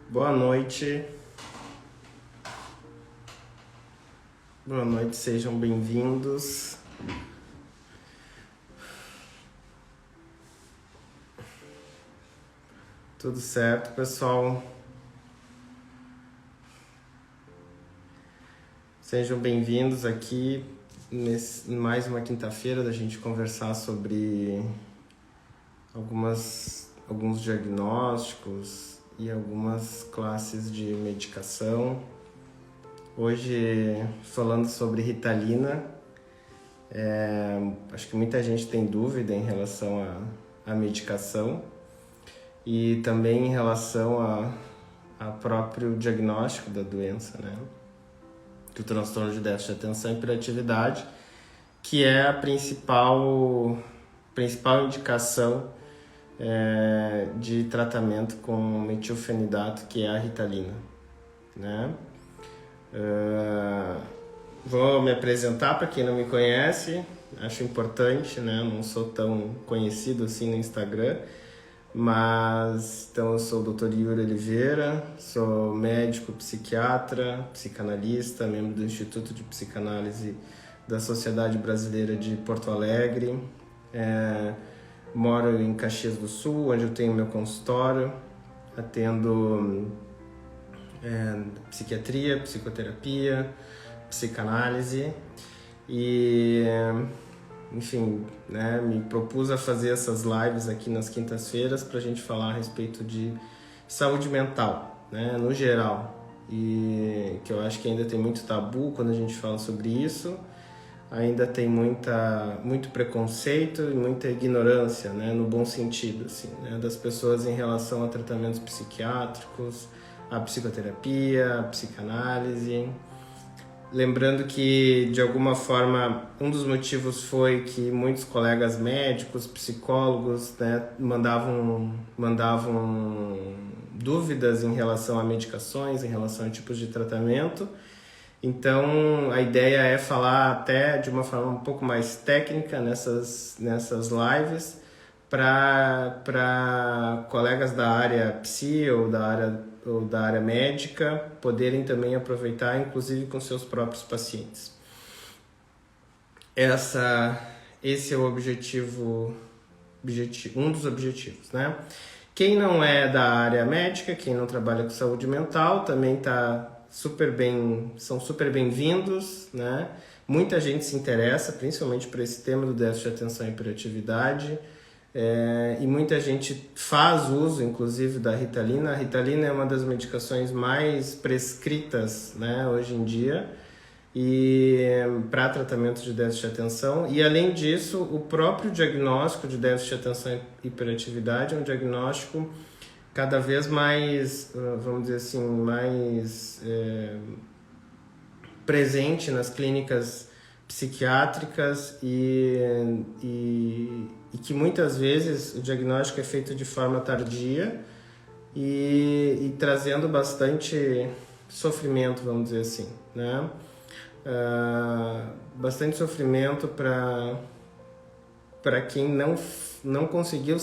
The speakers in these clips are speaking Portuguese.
Boa noite. Boa noite, sejam bem-vindos. Tudo certo, pessoal? Sejam bem-vindos aqui mais uma quinta-feira da gente conversar sobre alguns diagnósticos e algumas classes de medicação. Hoje falando sobre Ritalina. Acho que muita gente tem dúvida em relação à medicação e também em relação ao próprio diagnóstico da doença, né? Do transtorno de déficit de atenção e hiperatividade, que é a principal indicação de tratamento com metilfenidato, que é a Ritalina, né? Vou me apresentar para quem não me conhece, acho importante, né? Não sou tão conhecido assim no Instagram, mas então eu sou o Dr. Yuri Oliveira, sou médico, psiquiatra, psicanalista, membro do Instituto de Psicanálise da Sociedade Brasileira de Porto Alegre, moro em Caxias do Sul, onde eu tenho meu consultório, atendo psiquiatria, psicoterapia, psicanálise e, enfim, né, me propus a fazer essas lives aqui nas quintas-feiras para a gente falar a respeito de saúde mental, né, no geral, e que eu acho que ainda tem muito tabu quando a gente fala sobre isso, ainda tem muito preconceito e muita ignorância, né, no bom sentido, assim, né, das pessoas em relação a tratamentos psiquiátricos, a psicoterapia, a psicanálise. Lembrando que, de alguma forma, um dos motivos foi que muitos colegas médicos, psicólogos, né, mandavam dúvidas em relação a medicações, em relação a tipos de tratamento. Então, a ideia é falar até de uma forma um pouco mais técnica nessas lives para colegas da área psi ou da área médica poderem também aproveitar, inclusive com seus próprios pacientes. Esse é o objetivo, um dos objetivos, né? Quem não é da área médica, quem não trabalha com saúde mental, também são super bem-vindos, né? Muita gente se interessa, principalmente por esse tema do déficit de atenção e hiperatividade. E muita gente faz uso, inclusive, da Ritalina. A Ritalina é uma das medicações mais prescritas, né, hoje em dia, e para tratamento de déficit de atenção. E, além disso, o próprio diagnóstico de déficit de atenção e hiperatividade é um diagnóstico cada vez mais, vamos dizer assim, mais presente nas clínicas psiquiátricas e que muitas vezes o diagnóstico é feito de forma tardia e trazendo bastante sofrimento, vamos dizer assim, né? Bastante sofrimento para quem não conseguiu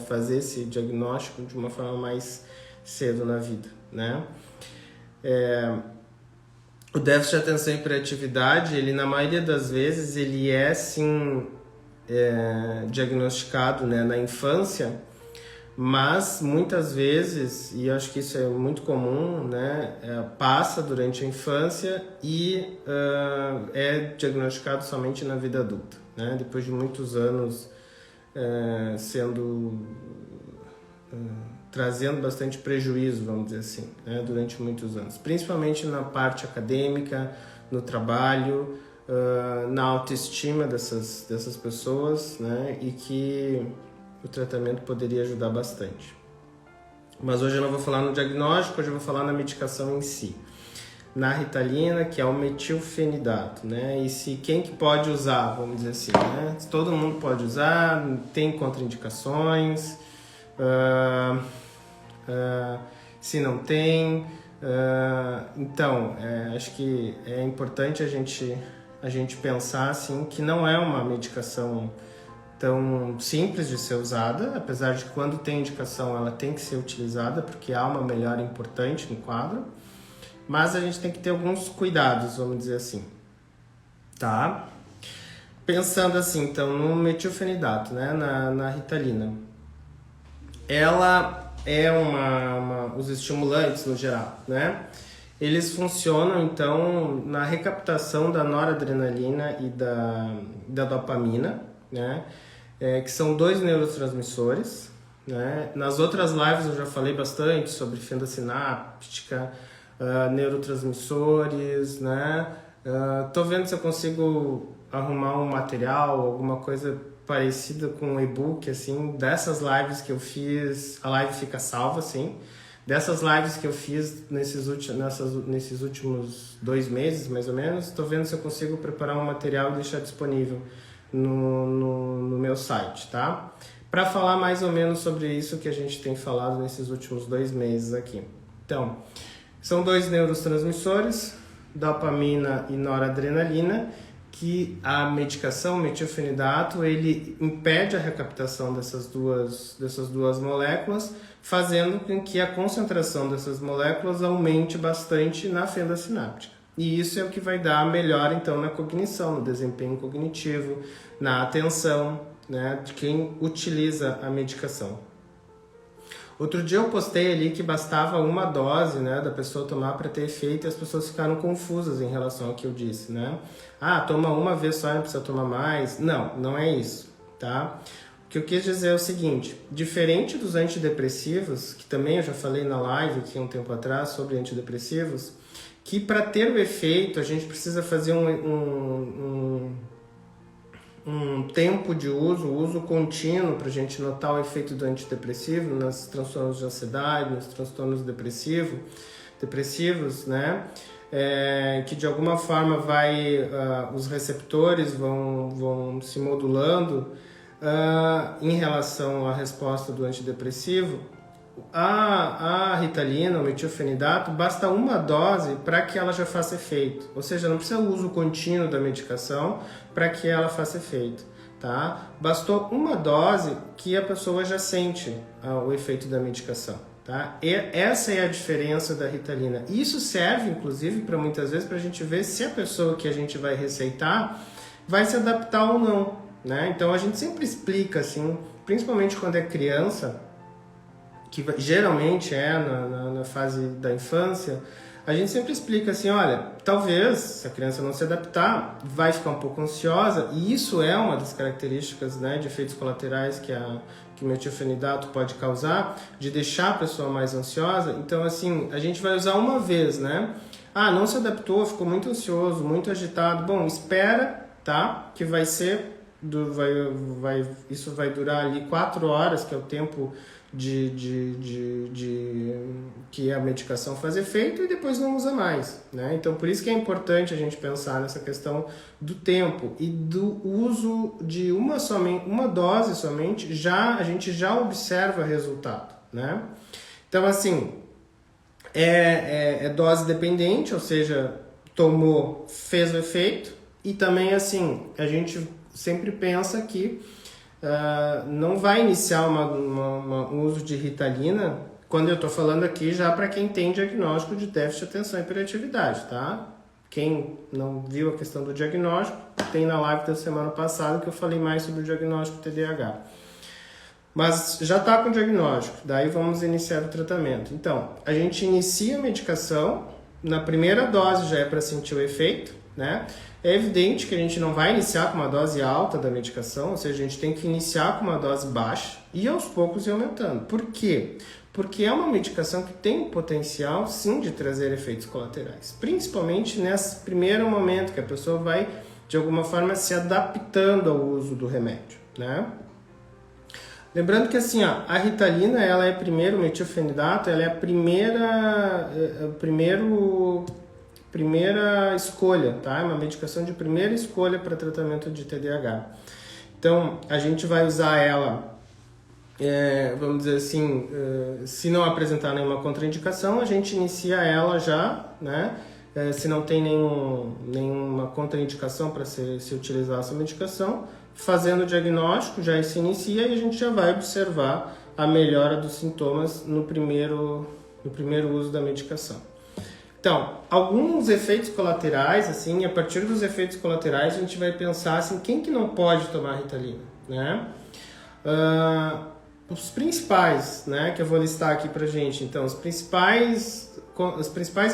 fazer esse diagnóstico de uma forma mais cedo na vida, né? O déficit de atenção e hiperatividade, ele na maioria das vezes, ele é sim diagnosticado, né, na infância, mas muitas vezes, e eu acho que isso é muito comum, né, passa durante a infância e é diagnosticado somente na vida adulta, né, depois de muitos anos trazendo bastante prejuízo, vamos dizer assim, né, durante muitos anos, principalmente na parte acadêmica, no trabalho, na autoestima dessas pessoas, né, e que o tratamento poderia ajudar bastante. Mas hoje eu não vou falar no diagnóstico, hoje eu vou falar na medicação em si. Na Ritalina, que é o metilfenidato, né? E quem que pode usar, vamos dizer assim, né? Todo mundo pode usar, tem contraindicações, se não tem, então, acho que é importante a gente pensar assim, que não é uma medicação tão simples de ser usada, apesar de que quando tem indicação ela tem que ser utilizada, porque há uma melhora importante no quadro, mas a gente tem que ter alguns cuidados, vamos dizer assim, tá? Pensando assim, então, no metilfenidato, né, na Ritalina, ela é os estimulantes no geral, né? Eles funcionam, então, na recaptação da noradrenalina e da dopamina, né? Que são 2 neurotransmissores, né? Nas outras lives eu já falei bastante sobre fenda sináptica, neurotransmissores, né? Tô vendo se eu consigo arrumar um material, alguma coisa parecida com um e-book, assim, dessas lives que eu fiz. A live fica salva, assim. Dessas lives que eu fiz nesses últimos 2 meses, mais ou menos, estou vendo se eu consigo preparar um material e deixar disponível no meu site, tá? Para falar mais ou menos sobre isso que a gente tem falado nesses últimos 2 meses aqui. Então, são 2 neurotransmissores, dopamina e noradrenalina, que a medicação, metilfenidato, ele impede a recaptação dessas duas moléculas, fazendo com que a concentração dessas moléculas aumente bastante na fenda sináptica. E isso é o que vai dar a melhora, então, na cognição, no desempenho cognitivo, na atenção, né, de quem utiliza a medicação. Outro dia eu postei ali que bastava uma dose, né, da pessoa tomar para ter efeito, e as pessoas ficaram confusas em relação ao que eu disse, né? Toma uma vez só, não precisa tomar mais. Não, não é isso, tá? O que eu quis dizer é o seguinte: diferente dos antidepressivos, que também eu já falei na live aqui um tempo atrás sobre antidepressivos, que para ter o efeito a gente precisa fazer um tempo de uso contínuo para a gente notar o efeito do antidepressivo nos transtornos de ansiedade, nos transtornos depressivos, né? Que de alguma forma os receptores vão se modulando em relação à resposta do antidepressivo. A Ritalina, o metilfenidato, basta uma dose para que ela já faça efeito. Ou seja, não precisa o uso contínuo da medicação para que ela faça efeito, tá? Bastou uma dose que a pessoa já sente o efeito da medicação, tá? E essa é a diferença da Ritalina. Isso serve, inclusive, para muitas vezes para a gente ver se a pessoa que a gente vai receitar vai se adaptar ou não, né? Então a gente sempre explica, assim, principalmente quando é criança, que geralmente é na fase da infância, a gente sempre explica assim, olha, talvez se a criança não se adaptar, vai ficar um pouco ansiosa, e isso é uma das características, né, de efeitos colaterais que o metilfenidato pode causar, de deixar a pessoa mais ansiosa. Então, assim, a gente vai usar uma vez, né? Não se adaptou, ficou muito ansioso, muito agitado. Bom, espera, tá? Que vai ser, isso vai durar ali 4 horas, que é o tempo que a medicação faz efeito, e depois não usa mais, né? Então, por isso que é importante a gente pensar nessa questão do tempo e do uso de uma dose somente, a gente já observa resultado, né? Então, assim, é dose dependente, ou seja, tomou, fez o efeito, e também, assim, a gente sempre pensa que não vai iniciar um uso de Ritalina, quando eu estou falando aqui já para quem tem diagnóstico de déficit de atenção e hiperatividade, tá? Quem não viu a questão do diagnóstico, tem na live da semana passada que eu falei mais sobre o diagnóstico TDAH. Mas já está com o diagnóstico, daí vamos iniciar o tratamento. Então, a gente inicia a medicação, na primeira dose já é para sentir o efeito, né? É evidente que a gente não vai iniciar com uma dose alta da medicação, ou seja, a gente tem que iniciar com uma dose baixa e aos poucos ir aumentando. Por quê? Porque é uma medicação que tem potencial, sim, de trazer efeitos colaterais. Principalmente nesse primeiro momento que a pessoa vai, de alguma forma, se adaptando ao uso do remédio, né? Lembrando que, assim, a Ritalina, ela é primeiro, o metilfenidato, ela é a primeira escolha, tá? É uma medicação de primeira escolha para tratamento de TDAH. Então, a gente vai usar ela, vamos dizer assim, se não apresentar nenhuma contraindicação, a gente inicia ela já, né? Se não tem nenhuma contraindicação para se utilizar essa medicação, fazendo o diagnóstico, já se inicia e a gente já vai observar a melhora dos sintomas no primeiro uso da medicação. Então, alguns efeitos colaterais, assim, a partir dos efeitos colaterais a gente vai pensar assim, quem que não pode tomar Ritalina, né? Os principais, né, que eu vou listar aqui pra gente, então, os principais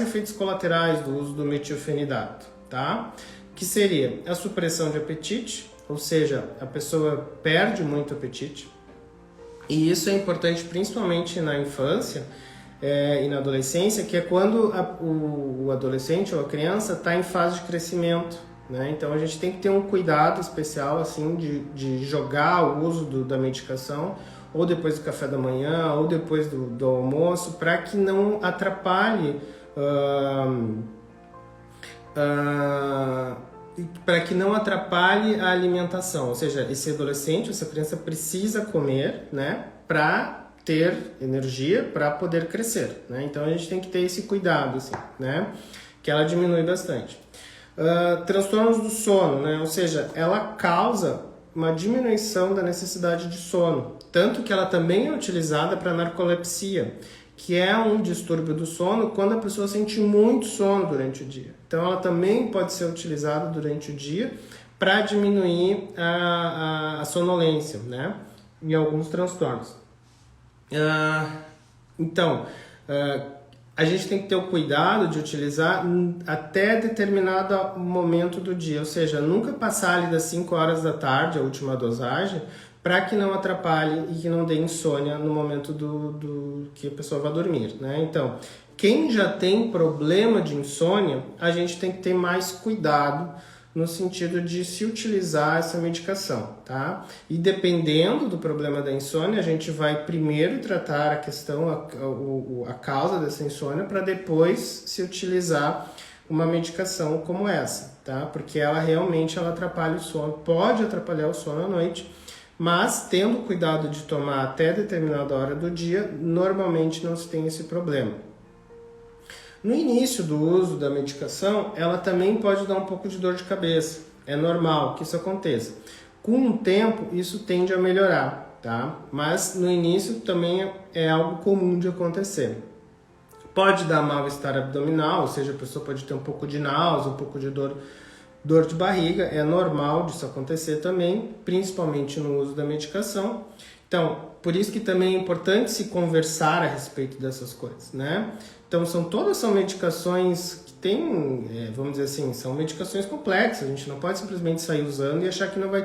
efeitos colaterais do uso do metilfenidato, tá? Que seria a supressão de apetite, ou seja, a pessoa perde muito apetite, e isso é importante principalmente na infância e na adolescência, que é quando o adolescente ou a criança está em fase de crescimento, né? Então a gente tem que ter um cuidado especial assim de jogar o uso da medicação ou depois do café da manhã ou depois do almoço, para que não atrapalhe a alimentação. Ou seja, esse adolescente, essa criança precisa comer, né, para ter energia para poder crescer, né? Então a gente tem que ter esse cuidado, assim, né, que ela diminui bastante. Transtornos do sono, né? Ou seja, ela causa uma diminuição da necessidade de sono, tanto que ela também é utilizada para narcolepsia, que é um distúrbio do sono quando a pessoa sente muito sono durante o dia. Então ela também pode ser utilizada durante o dia para diminuir a sonolência, né? Em alguns transtornos. A gente tem que ter o cuidado de utilizar até determinado momento do dia, ou seja, nunca passar ali das 5 horas da tarde, a última dosagem, para que não atrapalhe e que não dê insônia no momento do que a pessoa vai dormir, né? Então, quem já tem problema de insônia, a gente tem que ter mais cuidado no sentido de se utilizar essa medicação, tá? E dependendo do problema da insônia, a gente vai primeiro tratar a questão, a causa dessa insônia, para depois se utilizar uma medicação como essa, tá? Porque ela realmente atrapalha o sono, pode atrapalhar o sono à noite, mas tendo cuidado de tomar até determinada hora do dia, normalmente não se tem esse problema. No início do uso da medicação, ela também pode dar um pouco de dor de cabeça. É normal que isso aconteça. Com o tempo, isso tende a melhorar, tá? Mas no início também é algo comum de acontecer. Pode dar mal-estar abdominal, ou seja, a pessoa pode ter um pouco de náusea, um pouco de dor de barriga. É normal disso acontecer também, principalmente no uso da medicação. Então, por isso que também é importante se conversar a respeito dessas coisas, né? Então, todas são medicações que têm, vamos dizer assim, são medicações complexas. A gente não pode simplesmente sair usando e achar que não vai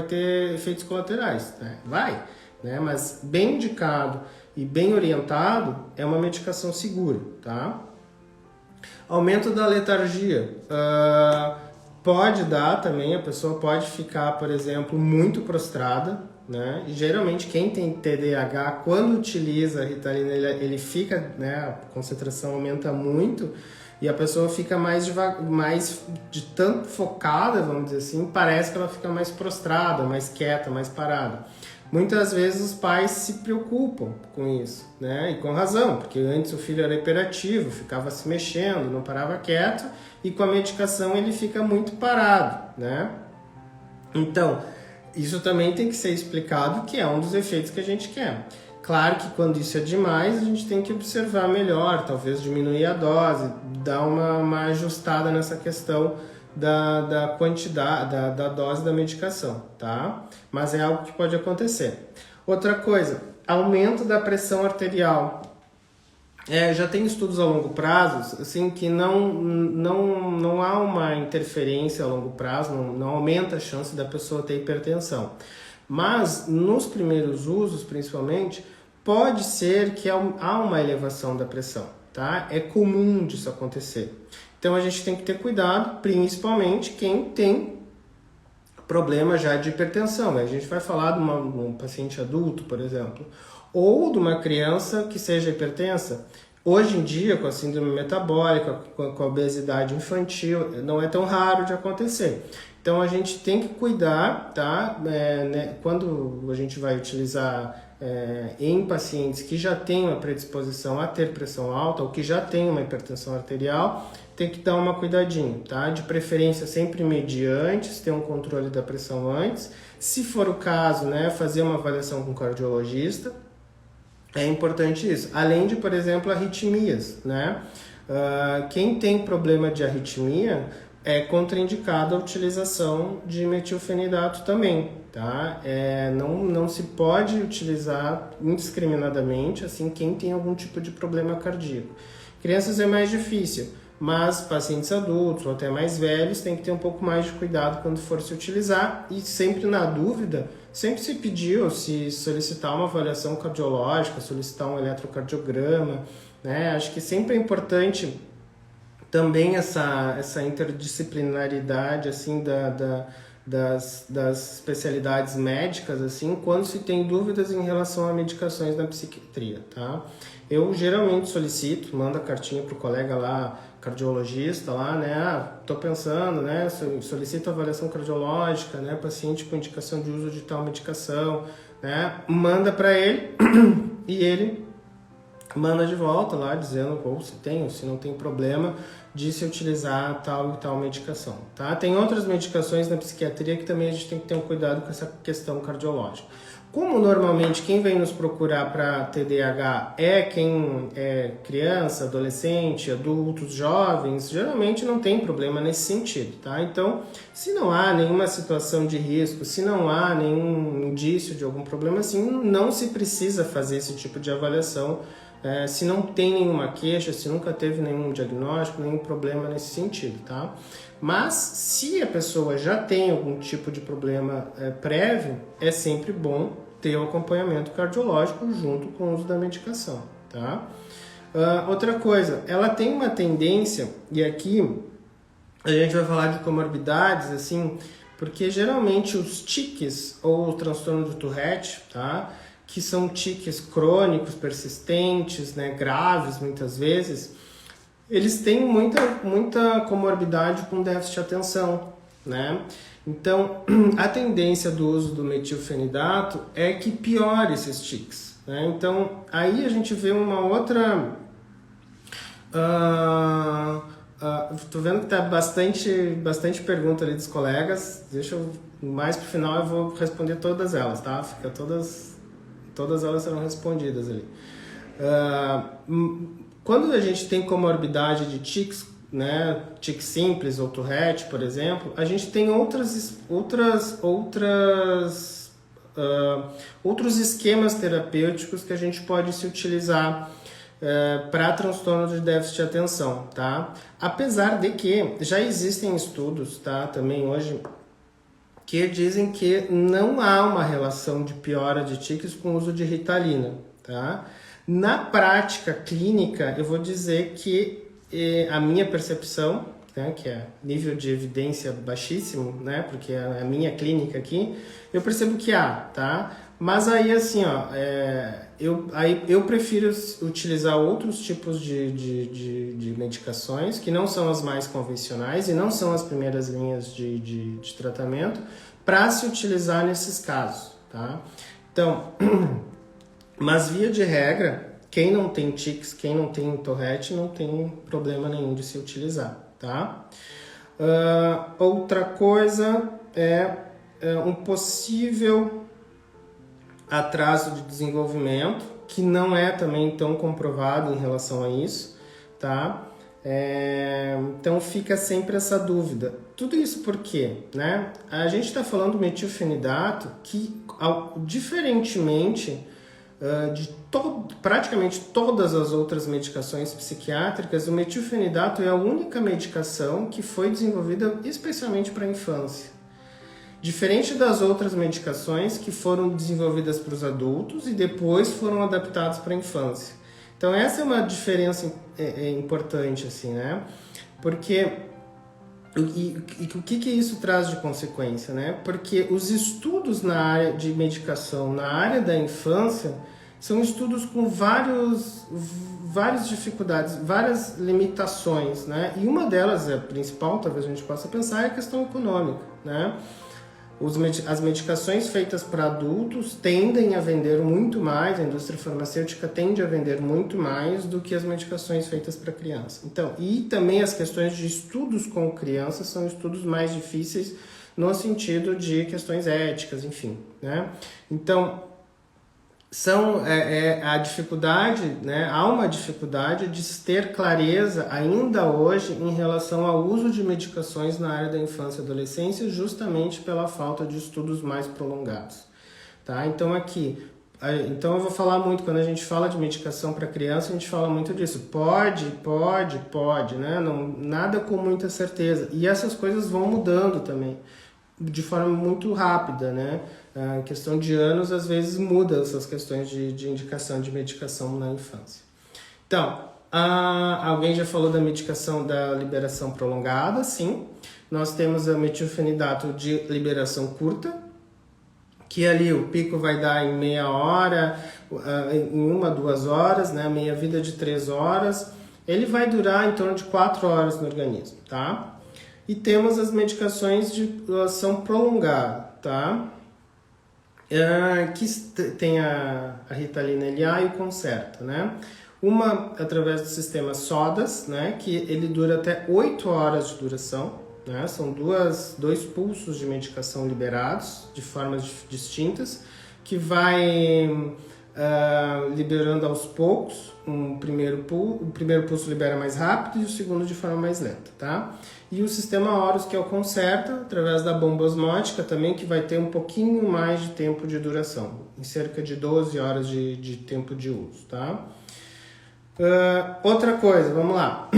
ter efeitos colaterais, né? Vai, né? Mas bem indicado e bem orientado é uma medicação segura, tá? Aumento da letargia. Pode dar também, a pessoa pode ficar, por exemplo, muito prostrada, né? E geralmente quem tem TDAH, quando utiliza a Ritalina, ele fica, né, a concentração aumenta muito e a pessoa fica mais de tanto focada, vamos dizer assim, parece que ela fica mais prostrada, mais quieta, mais parada. Muitas vezes os pais se preocupam com isso, né? E com razão, porque antes o filho era hiperativo, ficava se mexendo, não parava quieto, e com a medicação ele fica muito parado, né? Então, isso também tem que ser explicado, que é um dos efeitos que a gente quer. Claro que quando isso é demais, a gente tem que observar melhor, talvez diminuir a dose, dar uma ajustada nessa questão da quantidade, da dose da medicação, tá? Mas é algo que pode acontecer. Outra coisa, aumento da pressão arterial. Já tem estudos a longo prazo, assim, que não há uma interferência a longo prazo, não aumenta a chance da pessoa ter hipertensão. Mas, nos primeiros usos, principalmente, pode ser que há uma elevação da pressão, tá? É comum disso acontecer. Então, a gente tem que ter cuidado, principalmente quem tem problema já de hipertensão. A gente vai falar de um paciente adulto, por exemplo, ou de uma criança que seja hipertensa. Hoje em dia, com a síndrome metabólica, com a obesidade infantil, não é tão raro de acontecer. Então, a gente tem que cuidar, tá? Quando a gente vai utilizar em pacientes que já têm uma predisposição a ter pressão alta ou que já têm uma hipertensão arterial, tem que dar uma cuidadinho, tá? De preferência sempre medir antes, ter um controle da pressão antes. Se for o caso, né, fazer uma avaliação com o cardiologista. É importante isso. Além de, por exemplo, arritmias, né? Quem tem problema de arritmia é contraindicada a utilização de metilfenidato também, tá? Não se pode utilizar indiscriminadamente, assim, quem tem algum tipo de problema cardíaco. Crianças é mais difícil, mas pacientes adultos ou até mais velhos tem que ter um pouco mais de cuidado quando for se utilizar e sempre na dúvida, sempre se pedir ou se solicitar uma avaliação cardiológica, solicitar um eletrocardiograma, né? Acho que sempre é importante também essa interdisciplinaridade assim das especialidades médicas assim quando se tem dúvidas em relação a medicações na psiquiatria, tá? Eu geralmente solicito, mando a cartinha pro colega lá, cardiologista lá, né? Tô pensando, né? Solicito avaliação cardiológica, né? Paciente com indicação de uso de tal medicação, né? Manda para ele e ele manda de volta lá dizendo ou se tem ou se não tem problema de se utilizar tal e tal medicação, tá? Tem outras medicações na psiquiatria que também a gente tem que ter um cuidado com essa questão cardiológica. Como normalmente quem vem nos procurar para TDAH é quem é criança, adolescente, adultos, jovens, geralmente não tem problema nesse sentido, tá? Então, se não há nenhuma situação de risco, se não há nenhum indício de algum problema assim, não se precisa fazer esse tipo de avaliação. Se não tem nenhuma queixa, se nunca teve nenhum diagnóstico, nenhum problema nesse sentido, tá? Mas se a pessoa já tem algum tipo de problema prévio, é sempre bom ter o acompanhamento cardiológico junto com o uso da medicação, tá? Outra coisa, ela tem uma tendência, e aqui a gente vai falar de comorbidades, assim, porque geralmente os tiques ou o transtorno de Tourette, tá? Que são tiques crônicos, persistentes, né, graves muitas vezes, eles têm muita comorbidade com déficit de atenção, né? Então, a tendência do uso do metilfenidato é que piore esses tiques, né? Então, aí a gente vê uma outra... tô vendo que tá bastante pergunta ali dos colegas, deixa eu... Mais pro final eu vou responder todas elas, tá? Fica todas elas serão respondidas ali. Quando a gente tem comorbidade de tics, né, tique simples ou Tourette, por exemplo, a gente tem outros esquemas terapêuticos que a gente pode se utilizar para transtorno de déficit de atenção, tá? Apesar de que já existem estudos, tá, também hoje, que dizem que não há uma relação de piora de tiques com o uso de Ritalina, tá? Na prática clínica, eu vou dizer que a minha percepção, né, que é nível de evidência baixíssimo, né, porque é a minha clínica aqui, eu percebo que há, tá? Mas aí, assim, ó, eu prefiro utilizar outros tipos de medicações, que não são as mais convencionais e não são as primeiras linhas de tratamento, para se utilizar nesses casos, tá? Então, mas via de regra, quem não tem tics, quem não tem Tourette, não tem problema nenhum de se utilizar, tá? Outra coisa é um possível atraso de desenvolvimento, que não é também tão comprovado em relação a isso, tá? Então fica sempre essa dúvida. Tudo isso por quê, né? A gente está falando do metilfenidato que, diferentemente de praticamente todas as outras medicações psiquiátricas, o metilfenidato é a única medicação que foi desenvolvida especialmente para a infância. Diferente das outras medicações que foram desenvolvidas para os adultos e depois foram adaptadas para a infância. Então essa é uma diferença importante, assim, né? Porque o que isso traz de consequência, né? Porque os estudos na área de medicação, na área da infância, são estudos com várias dificuldades, várias limitações, né? E uma delas, a principal, talvez a gente possa pensar, é a questão econômica, né? As medicações feitas para adultos tendem a vender muito mais, a indústria farmacêutica tende a vender muito mais do que as medicações feitas para criança. Então, e também as questões de estudos com crianças são estudos mais difíceis no sentido de questões éticas, enfim, né? Então, a dificuldade, né? Há uma dificuldade de se ter clareza ainda hoje em relação ao uso de medicações na área da infância e adolescência, justamente pela falta de estudos mais prolongados, tá? Então eu vou falar muito, quando a gente fala de medicação para criança, a gente fala muito disso, pode, né? Não, nada com muita certeza, e essas coisas vão mudando também, de forma muito rápida, né? A questão de anos, às vezes, muda essas questões de indicação de medicação na infância. Então, alguém já falou da medicação da liberação prolongada, sim. Nós temos a metilfenidato de liberação curta, que ali o pico vai dar em meia hora, em 1-2 horas, né? Meia-vida de 3 horas. Ele vai durar em torno de 4 horas no organismo, tá? E temos as medicações de ação prolongada, tá? Que tem a Ritalina LA e o Concerta, né? Uma através do sistema SODAS, né? Que ele dura até 8 horas de duração, né? São dois pulsos de medicação liberados de formas distintas, que vai liberando aos poucos. O primeiro pulso libera mais rápido e o segundo de forma mais lenta, tá? E o sistema Horus, que é o Concerta, através da bomba osmótica também, que vai ter um pouquinho mais de tempo de duração, em cerca de 12 horas de tempo de uso, tá? Outra coisa, vamos lá.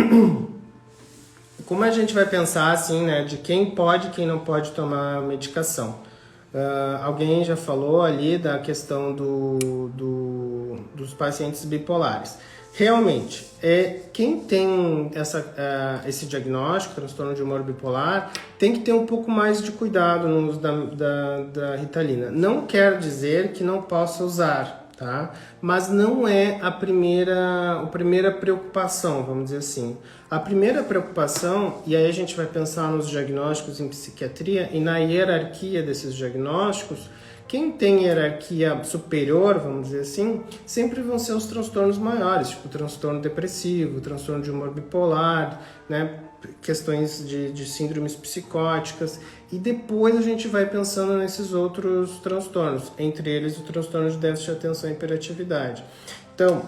Como a gente vai pensar, assim, né, de quem pode e quem não pode tomar medicação? Alguém já falou ali da questão dos pacientes bipolares. Realmente, quem tem esse diagnóstico, transtorno de humor bipolar, tem que ter um pouco mais de cuidado no uso da Ritalina. Não quer dizer que não possa usar, tá? Mas não é a primeira preocupação, vamos dizer assim. A primeira preocupação, e aí a gente vai pensar nos diagnósticos em psiquiatria e na hierarquia desses diagnósticos, quem tem hierarquia superior, vamos dizer assim, sempre vão ser os transtornos maiores, tipo transtorno depressivo, transtorno de humor bipolar, né? Questões de síndromes psicóticas, e depois a gente vai pensando nesses outros transtornos, entre eles o transtorno de déficit de atenção e hiperatividade. Então,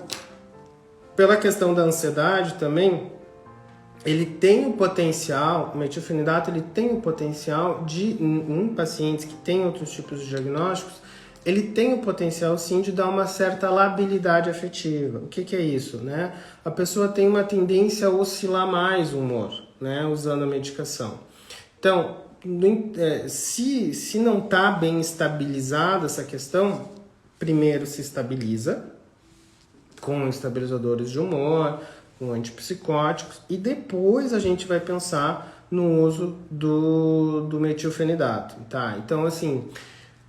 pela questão da ansiedade também, ele tem o potencial, o metilfenidato, ele tem o potencial de, em pacientes que têm outros tipos de diagnósticos, ele tem o potencial sim de dar uma certa labilidade afetiva. O que é isso, né? A pessoa tem uma tendência a oscilar mais o humor, né, usando a medicação. Então, se não está bem estabilizada essa questão, primeiro se estabiliza com estabilizadores de humor, com antipsicóticos, e depois a gente vai pensar no uso do metilfenidato, tá? Então, assim,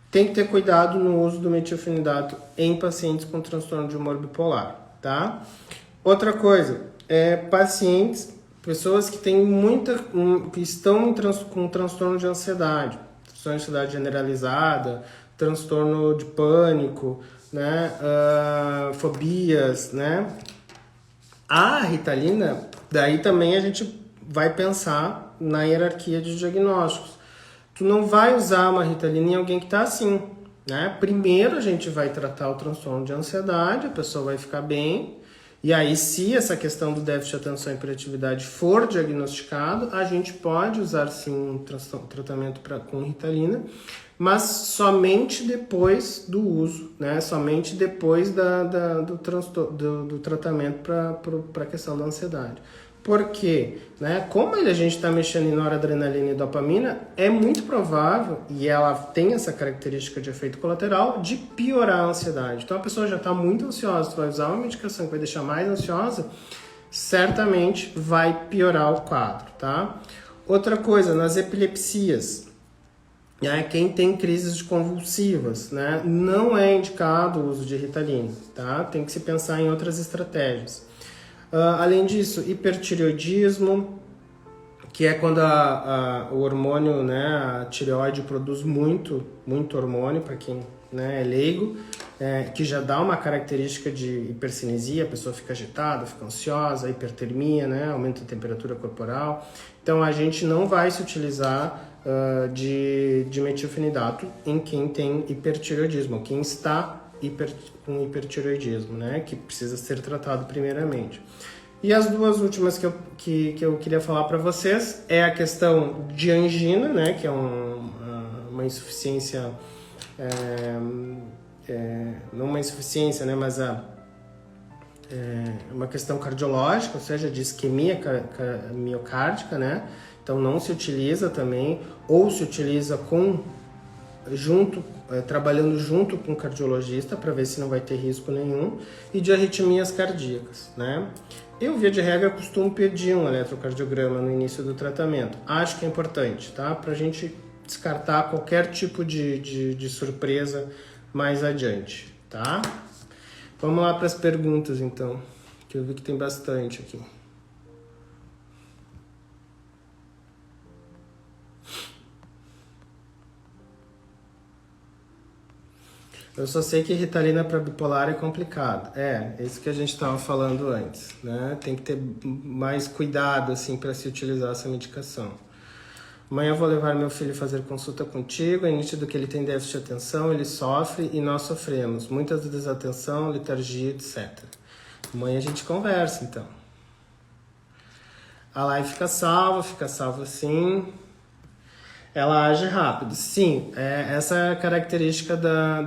tem que ter cuidado no uso do metilfenidato em pacientes com transtorno de humor bipolar, tá? Outra coisa, pessoas que têm que estão com transtorno de ansiedade generalizada, transtorno de pânico, né? Fobias, né? A Ritalina, daí também a gente vai pensar na hierarquia de diagnósticos. Tu não vai usar uma Ritalina em alguém que está assim, né? Primeiro a gente vai tratar o transtorno de ansiedade, a pessoa vai ficar bem, e aí se essa questão do déficit de atenção e hiperatividade for diagnosticado, a gente pode usar sim um tratamento com Ritalina, mas somente depois do uso, né? Somente depois do tratamento para a questão da ansiedade. Porque, né, como a gente está mexendo em noradrenalina e dopamina, é muito provável, e ela tem essa característica de efeito colateral, de piorar a ansiedade. Então a pessoa já está muito ansiosa, vai usar uma medicação que vai deixar mais ansiosa, certamente vai piorar o quadro, tá? Outra coisa, nas epilepsias, né, quem tem crises convulsivas, né, não é indicado o uso de Ritalina, tá? Tem que se pensar em outras estratégias. Além disso, hipertireoidismo, que é quando o hormônio, né, a tireoide produz muito hormônio, para quem, né, é leigo, que já dá uma característica de hipercinesia, a pessoa fica agitada, fica ansiosa, hipertermia, né, aumenta a temperatura corporal. Então a gente não vai se utilizar de metilfenidato em quem tem hipertireoidismo, quem está com hipertireoidismo, né, que precisa ser tratado primeiramente. E as duas últimas que eu queria falar para vocês é a questão de angina, né, que é uma insuficiência, não uma insuficiência, né, mas uma questão cardiológica, ou seja, de isquemia miocárdica, né, então não se utiliza também, ou se utiliza trabalhando junto com o cardiologista para ver se não vai ter risco nenhum, e de arritmias cardíacas, né. Eu, via de regra, costumo pedir um eletrocardiograma no início do tratamento. Acho que é importante, tá? Para a gente descartar qualquer tipo de surpresa mais adiante, tá? Vamos lá para as perguntas, então, que eu vi que tem bastante aqui. Eu só sei que Ritalina para bipolar é complicado. Isso que a gente estava falando antes, né? Tem que ter mais cuidado, assim, para se utilizar essa medicação. Amanhã eu vou levar meu filho fazer consulta contigo. É nítido que ele tem déficit de atenção, ele sofre e nós sofremos. Muitas desatenção, letargia, etc. Amanhã a gente conversa, então. A live fica salva sim. Ela age rápido. Sim, essa é a característica da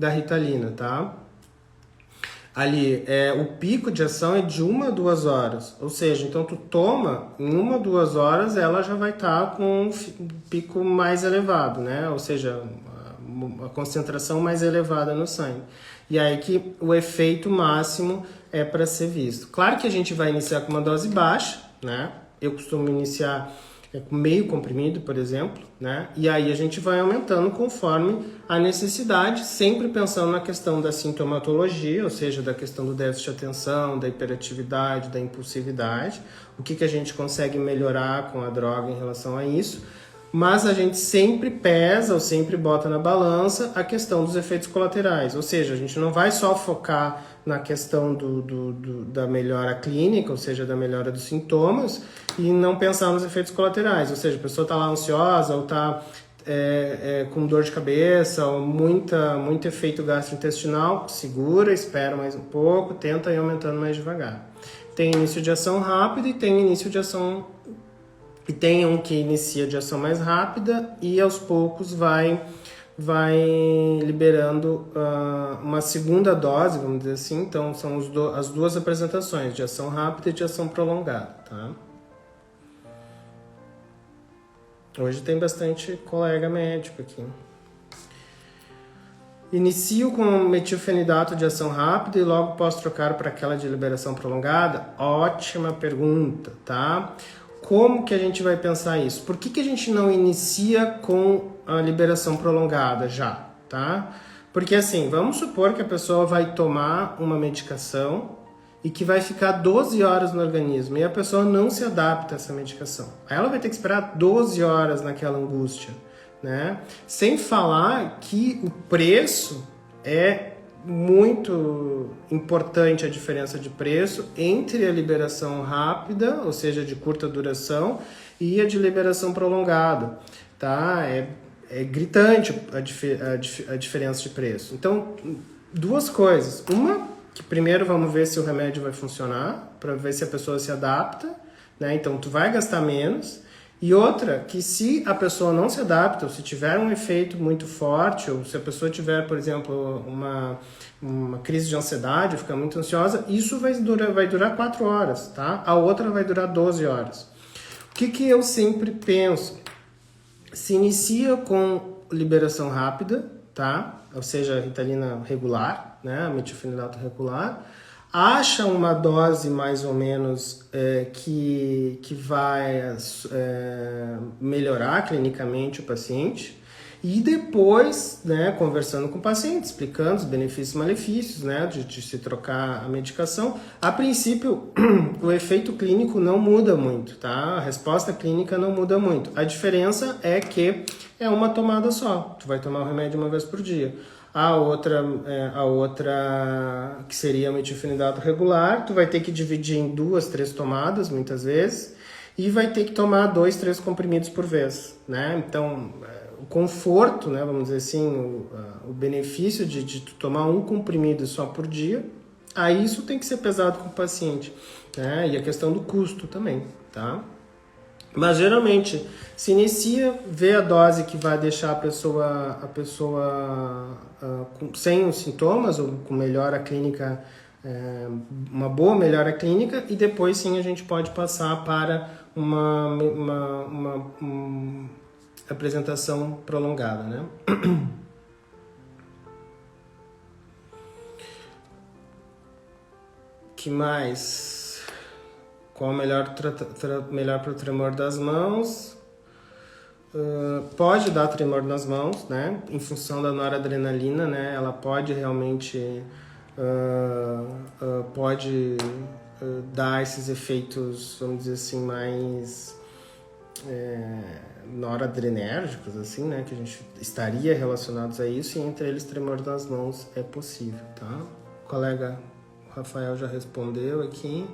Ritalina, tá? Ali, o pico de ação é de 1 a 2 horas. Ou seja, então tu toma, em 1 a 2 horas ela já vai estar com um pico mais elevado, né? Ou seja, a concentração mais elevada no sangue. E aí que o efeito máximo é para ser visto. Claro que a gente vai iniciar com uma dose baixa, né? Eu costumo iniciar com meio comprimido, por exemplo, né? E aí a gente vai aumentando conforme a necessidade, sempre pensando na questão da sintomatologia, ou seja, da questão do déficit de atenção, da hiperatividade, da impulsividade, o que a gente consegue melhorar com a droga em relação a isso, mas a gente sempre pesa ou sempre bota na balança a questão dos efeitos colaterais, ou seja, a gente não vai só focar na questão da melhora clínica, ou seja, da melhora dos sintomas, e não pensar nos efeitos colaterais, ou seja, a pessoa está lá ansiosa ou está com dor de cabeça ou muito efeito gastrointestinal, segura, espera mais um pouco, tenta ir aumentando mais devagar. Tem início de ação rápido e tem início de ação... E tem um que inicia de ação mais rápida e aos poucos vai liberando uma segunda dose, vamos dizer assim. Então são as duas apresentações, de ação rápida e de ação prolongada, tá? Hoje tem bastante colega médico aqui. Inicio com metilfenidato de ação rápida e logo posso trocar para aquela de liberação prolongada? Ótima pergunta, tá? Como que a gente vai pensar isso? Por que a gente não inicia com a liberação prolongada já, tá? Porque assim, vamos supor que a pessoa vai tomar uma medicação e que vai ficar 12 horas no organismo e a pessoa não se adapta a essa medicação. Aí ela vai ter que esperar 12 horas naquela angústia, né? Sem falar que o preço é muito importante, a diferença de preço entre a liberação rápida, ou seja, de curta duração, e a de liberação prolongada, tá? É gritante a diferença de preço. Então, duas coisas. Uma, que primeiro vamos ver se o remédio vai funcionar, para ver se a pessoa se adapta, né? Então, tu vai gastar menos. E outra, que se a pessoa não se adapta, ou se tiver um efeito muito forte, ou se a pessoa tiver, por exemplo, uma crise de ansiedade, ficar muito ansiosa, isso vai durar 4 horas, tá? A outra vai durar 12 horas. O que eu sempre penso? Se inicia com liberação rápida, tá? Ou seja, Ritalina regular, né? Metilfenidato regular. Acha uma dose mais ou menos que vai melhorar clinicamente o paciente E depois, né, conversando com o paciente, explicando os benefícios e malefícios, né, de se trocar a medicação. A princípio, o efeito clínico não muda muito, tá? A resposta clínica não muda muito. A diferença é que é uma tomada só. Tu vai tomar o remédio uma vez por dia. A outra que seria a metilfenidato regular, tu vai ter que dividir em 2, 3 tomadas, muitas vezes, e vai ter que tomar 2, 3 comprimidos por vez, né? Então, o conforto, né, vamos dizer assim, o benefício de tu tomar um comprimido só por dia, aí isso tem que ser pesado com o paciente, né? E a questão do custo também, tá? Mas geralmente se inicia, vê a dose que vai deixar a pessoa sem os sintomas ou com melhora clínica, uma boa melhora clínica, e depois sim a gente pode passar para uma apresentação prolongada, né? Que mais? Qual o melhor para o tremor das mãos? Pode dar tremor nas mãos, né? Em função da noradrenalina, né? Ela pode realmente dar esses efeitos, vamos dizer assim, mais noradrenérgicos, assim, né? Que a gente estaria relacionados a isso, e entre eles tremor das mãos é possível, tá? O colega Rafael já respondeu aqui.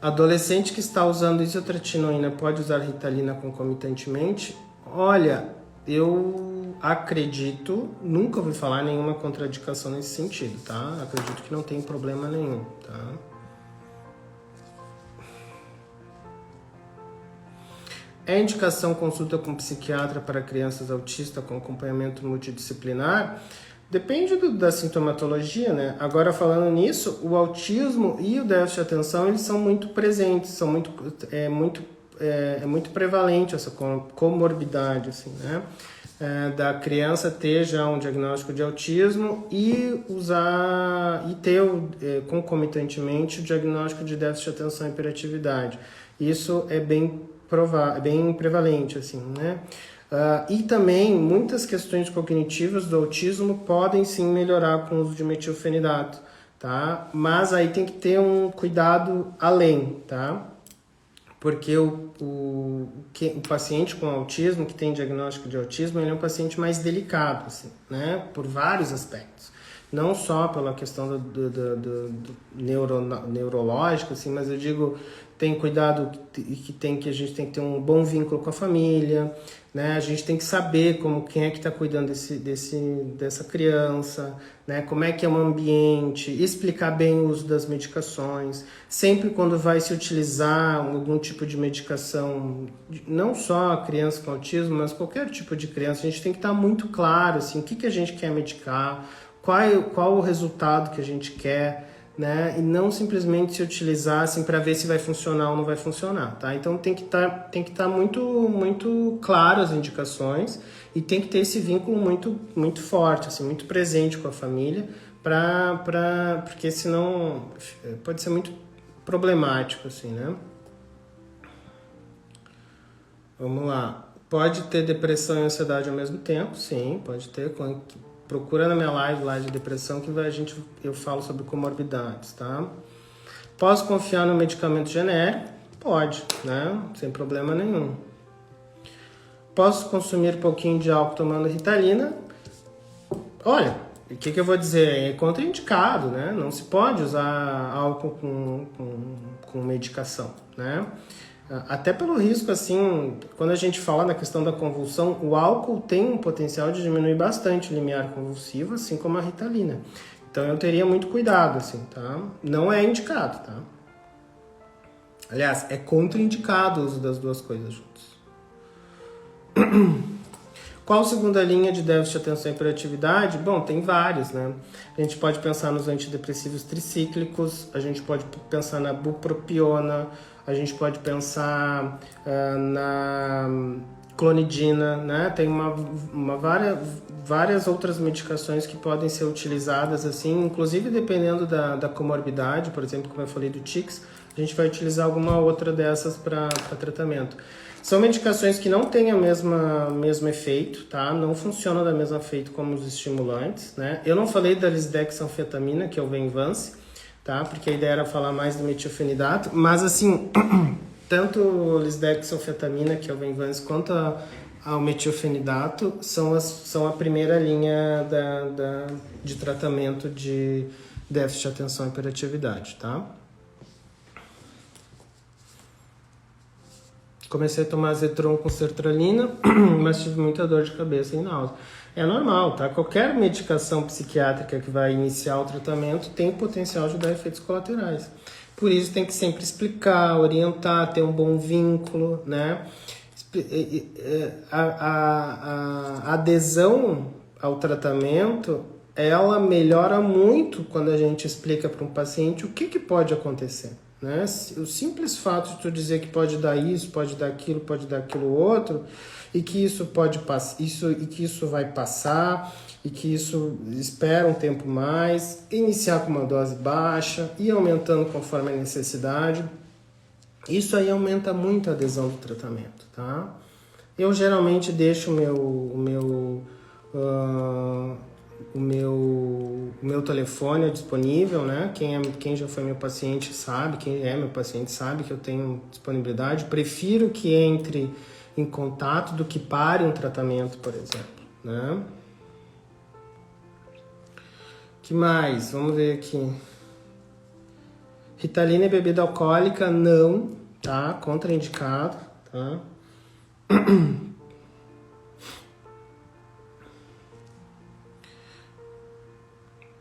Adolescente que está usando isotretinoína pode usar Ritalina concomitantemente? Olha, eu acredito, nunca ouvi falar nenhuma contraindicação nesse sentido, tá? Acredito que não tem problema nenhum, tá? É indicação consulta com psiquiatra para crianças autistas com acompanhamento multidisciplinar? Depende da sintomatologia, né? Agora, falando nisso, o autismo e o déficit de atenção, eles são muito presentes, é muito prevalente essa comorbidade, assim, né? Da criança ter já um diagnóstico de autismo e ter concomitantemente o diagnóstico de déficit de atenção e hiperatividade. Isso é bem prevalente, assim, né? E também muitas questões cognitivas do autismo podem sim melhorar com o uso de metilfenidato, tá? Mas aí tem que ter um cuidado além, tá? Porque o paciente com autismo, que tem diagnóstico de autismo, ele é um paciente mais delicado, assim, né? Por vários aspectos. Não só pela questão do neurológico, assim, mas eu digo, tem cuidado que a gente tem que ter um bom vínculo com a família, né? A gente tem que saber quem é que está cuidando dessa criança, né? Como é que é o ambiente, explicar bem o uso das medicações. Sempre quando vai se utilizar algum tipo de medicação, não só a criança com autismo, mas qualquer tipo de criança, a gente tem que estar muito claro, assim, o que a gente quer medicar, qual o resultado que a gente quer, né? E não simplesmente se utilizar assim para ver se vai funcionar ou não vai funcionar, tá? Então tem que estar muito claro as indicações, e tem que ter esse vínculo muito forte, assim, muito presente com a família, porque senão pode ser muito problemático, assim, né? Vamos lá. Pode ter depressão e ansiedade ao mesmo tempo? Sim, pode ter. Procura na minha live lá de depressão que eu falo sobre comorbidades, tá? Posso confiar no medicamento genérico? Pode, né? Sem problema nenhum. Posso consumir um pouquinho de álcool tomando Ritalina? Olha, o que eu vou dizer? É contraindicado, né? Não se pode usar álcool com medicação, né? Até pelo risco, assim, quando a gente fala na questão da convulsão, o álcool tem um potencial de diminuir bastante o limiar convulsivo, assim como a Ritalina. Então eu teria muito cuidado, assim, tá? Não é indicado, tá? Aliás, é contraindicado o uso das duas coisas juntas. Qual a segunda linha de déficit de atenção e hiperatividade? Bom, tem vários, né? A gente pode pensar nos antidepressivos tricíclicos, a gente pode pensar na bupropiona, a gente pode pensar na clonidina, né? Tem várias outras medicações que podem ser utilizadas assim, inclusive dependendo da comorbidade, por exemplo, como eu falei do tics, a gente vai utilizar alguma outra dessas para tratamento. São medicações que não têm mesmo efeito, tá? Não funcionam da mesma efeito como os estimulantes, né? Eu não falei da lisdexanfetamina, que é o Venvance, tá? Porque a ideia era falar mais do metilfenidato, mas assim, tanto o lisdexanfetamina, que é o Venvance, quanto ao metilfenidato são a primeira linha de tratamento de déficit de atenção e hiperatividade, tá? Comecei a tomar Zetron com sertralina, mas tive muita dor de cabeça e náusea. É normal, tá? Qualquer medicação psiquiátrica que vai iniciar o tratamento tem potencial de dar efeitos colaterais. Por isso tem que sempre explicar, orientar, ter um bom vínculo, né? A adesão ao tratamento, ela melhora muito quando a gente explica para um paciente o que pode acontecer. Né? O simples fato de tu dizer que pode dar isso, pode dar aquilo outro, e que isso pode passar, e que isso vai passar, e que isso espera um tempo mais, iniciar com uma dose baixa e aumentando conforme a necessidade, isso aí aumenta muito a adesão do tratamento, tá? Eu geralmente deixo o meu telefone disponível, né? Quem já foi meu paciente sabe, quem é meu paciente sabe que eu tenho disponibilidade. Prefiro que entre em contato do que pare um tratamento, por exemplo, né? Que mais? Vamos ver aqui. Ritalina e bebida alcoólica, não, tá? Contraindicado, tá?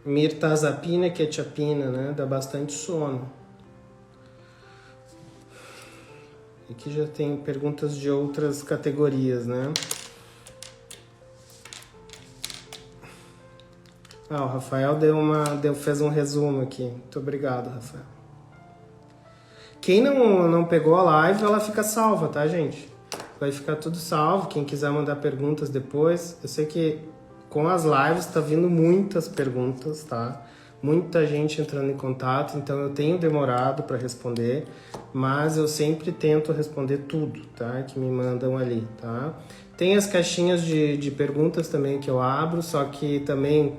Mirtazapina e quetiapina, né? Dá bastante sono. Aqui já tem perguntas de outras categorias, né? O Rafael fez um resumo aqui. Muito obrigado, Rafael. Quem não pegou a live, ela fica salva, tá, gente? Vai ficar tudo salvo. Quem quiser mandar perguntas depois. Eu sei que com as lives tá vindo muitas perguntas, tá? Muita gente entrando em contato, então eu tenho demorado para responder, mas eu sempre tento responder tudo, tá? Que me mandam ali, tá? Tem as caixinhas de perguntas também que eu abro, só que também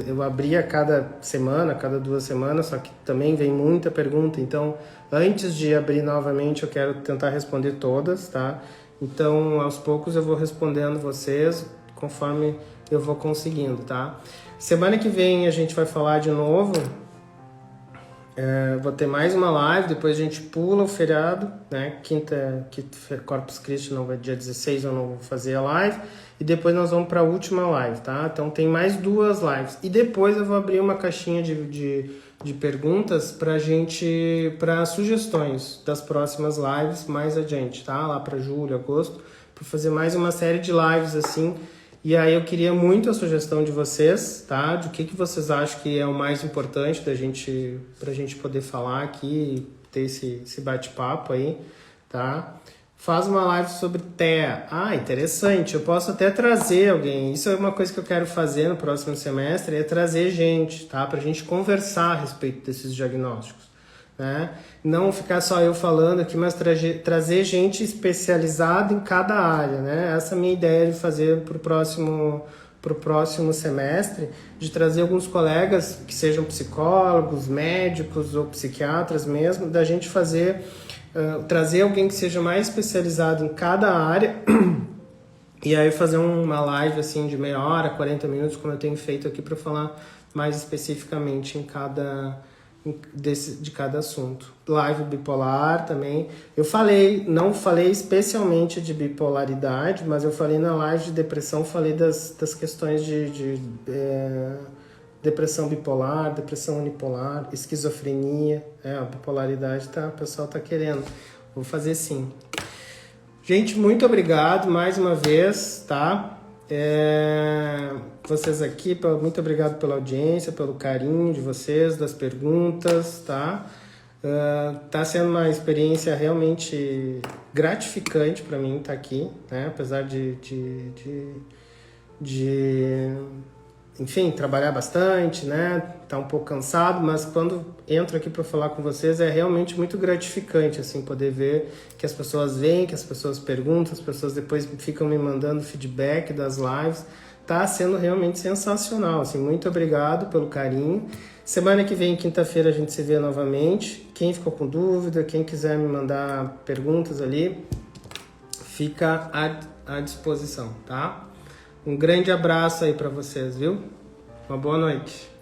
eu abri a cada semana, cada 2 semanas, só que também vem muita pergunta, então antes de abrir novamente eu quero tentar responder todas, tá? Então aos poucos eu vou respondendo vocês conforme eu vou conseguindo, tá? Semana que vem a gente vai falar de novo, vou ter mais uma live, depois a gente pula o feriado, né? Quinta, Corpus Christi, não vai, dia 16 eu não vou fazer a live, e depois nós vamos para a última live, tá? Então tem mais 2 lives, e depois eu vou abrir uma caixinha de perguntas para sugestões das próximas lives mais adiante, tá? Lá para julho, agosto, para fazer mais uma série de lives assim. E aí eu queria muito a sugestão de vocês, tá? De o que vocês acham que é o mais importante pra gente poder falar aqui, ter esse bate-papo aí, tá? Faz uma live sobre TEA. Ah, interessante. Eu posso até trazer alguém. Isso é uma coisa que eu quero fazer no próximo semestre, é trazer gente, tá? Pra gente conversar a respeito desses diagnósticos, né? Não ficar só eu falando aqui, mas trazer gente especializada em cada área, né? Essa é a minha ideia de fazer pro próximo semestre, de trazer alguns colegas que sejam psicólogos, médicos ou psiquiatras mesmo, da gente trazer alguém que seja mais especializado em cada área e aí fazer uma live assim de meia hora, 40 minutos, como eu tenho feito aqui, para falar mais especificamente de cada assunto. Live bipolar também. Não falei especialmente de bipolaridade, mas eu falei na live de depressão, falei das questões de depressão bipolar, depressão unipolar, esquizofrenia. A bipolaridade, o pessoal tá querendo. Vou fazer sim. Gente, muito obrigado mais uma vez, tá? Vocês aqui, muito obrigado pela audiência, pelo carinho de vocês, das perguntas, tá? Tá sendo uma experiência realmente gratificante para mim estar aqui, né? Apesar de enfim, trabalhar bastante, né? Tá um pouco cansado, mas quando entro aqui para falar com vocês é realmente muito gratificante, assim, poder ver que as pessoas veem, que as pessoas perguntam, as pessoas depois ficam me mandando feedback das lives. Tá sendo realmente sensacional, assim, muito obrigado pelo carinho. Semana que vem, quinta-feira, a gente se vê novamente. Quem ficou com dúvida, quem quiser me mandar perguntas ali, fica à disposição, tá? Um grande abraço aí para vocês, viu? Uma boa noite.